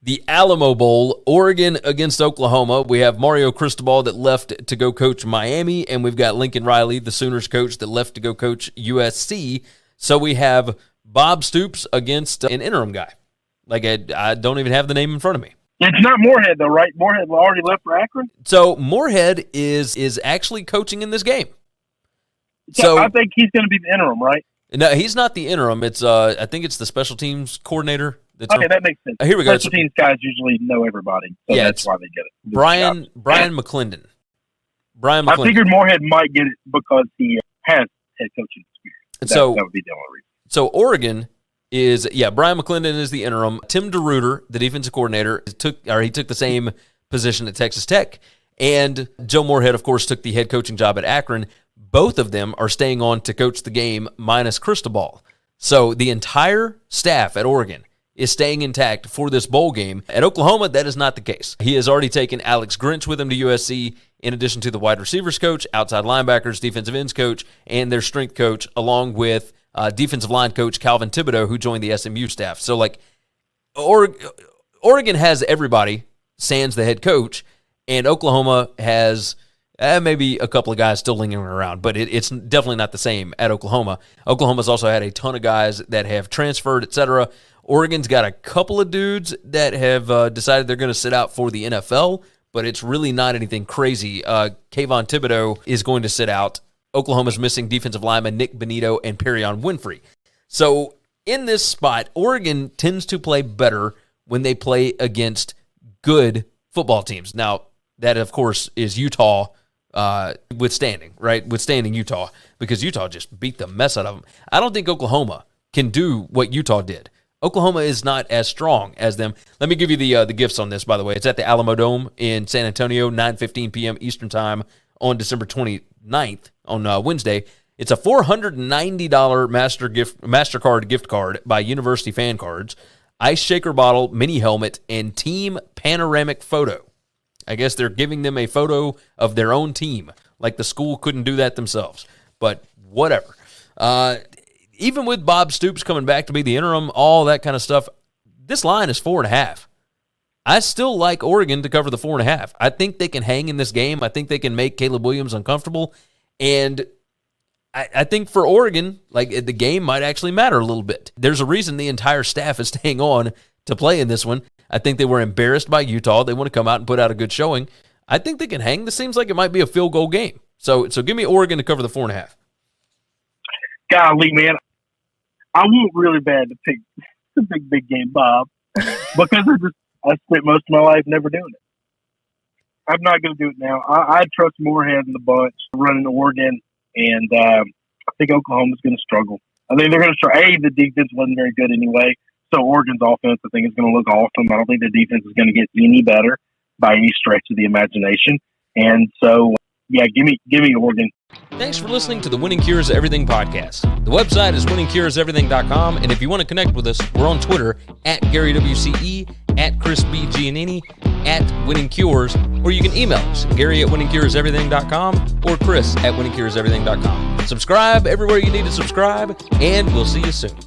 The Alamo Bowl, Oregon against Oklahoma. We have Mario Cristobal that left to go coach Miami, and we've got Lincoln Riley, the Sooners coach, that left to go coach USC. So we have Bob Stoops against an interim guy. Like, I don't even have the name in front of me. It's not Moorhead, though, right? Moorhead already left for Akron? So Moorhead is actually coaching in this game. So I think he's going to be the interim, right? No, he's not the interim. It's I think it's the special teams coordinator. Okay, that makes sense. Here we go. Special teams guys usually know everybody, so that's why they get it. Brian McClendon. I figured Moorhead might get it because he has head coaching experience. That would be the only reason. So Oregon is, Brian McClendon is the interim. Tim DeRuyter, the defensive coordinator, took the same position at Texas Tech. And Joe Moorhead, of course, took the head coaching job at Akron. Both of them are staying on to coach the game minus Cristobal. So the entire staff at Oregon is staying intact for this bowl game. At Oklahoma, that is not the case. He has already taken Alex Grinch with him to USC, in addition to the wide receivers coach, outside linebackers, defensive ends coach, and their strength coach, along with defensive line coach Calvin Thibodeau, who joined the SMU staff. So, Oregon has everybody, sans the head coach, and Oklahoma has maybe a couple of guys still lingering around, but it's definitely not the same at Oklahoma. Oklahoma's also had a ton of guys that have transferred, etc. Oregon's got a couple of dudes that have decided they're going to sit out for the NFL, but it's really not anything crazy. Kayvon Thibodeau is going to sit out. Oklahoma's missing defensive lineman Nick Benito and Perion Winfrey. So in this spot, Oregon tends to play better when they play against good football teams. Now, that, of course, is Utah withstanding Utah, because Utah just beat the mess out of them. I don't think Oklahoma can do what Utah did. Oklahoma is not as strong as them. Let me give you the gifts on this, by the way. It's at the Alamo Dome in San Antonio, 9:15 p.m. Eastern Time on December 29th on Wednesday. It's a $490 MasterCard gift card by University Fan Cards, ice shaker bottle, mini helmet, and team panoramic photo. I guess they're giving them a photo of their own team, like the school couldn't do that themselves. But whatever. Even with Bob Stoops coming back to be the interim, all that kind of stuff, this line is 4.5. I still like Oregon to cover the 4.5. I think they can hang in this game. I think they can make Caleb Williams uncomfortable. And I think for Oregon, the game might actually matter a little bit. There's a reason the entire staff is staying on to play in this one. I think they were embarrassed by Utah. They want to come out and put out a good showing. I think they can hang. This seems like it might be a field goal game. So give me Oregon to cover the 4.5. Golly, man. I want really bad to pick the big game, Bob, because I spent most of my life never doing it. I'm not going to do it now. I trust Moorhead in the bunch running Oregon, and I think Oklahoma's going to struggle. I think they're going to struggle. The defense wasn't very good anyway, so Oregon's offense, I think, is going to look awesome. I don't think the defense is going to get any better by any stretch of the imagination. And so, give me Oregon. Thanks for listening to the Winning Cures Everything podcast. The website is winningcureseverything.com, and if you want to connect with us, we're on Twitter at GaryWCE, at Chris B. Giannini, at Winning Cures, or you can email us, Gary at winningcureseverything.com or Chris at winningcureseverything.com. Subscribe everywhere you need to subscribe, and we'll see you soon.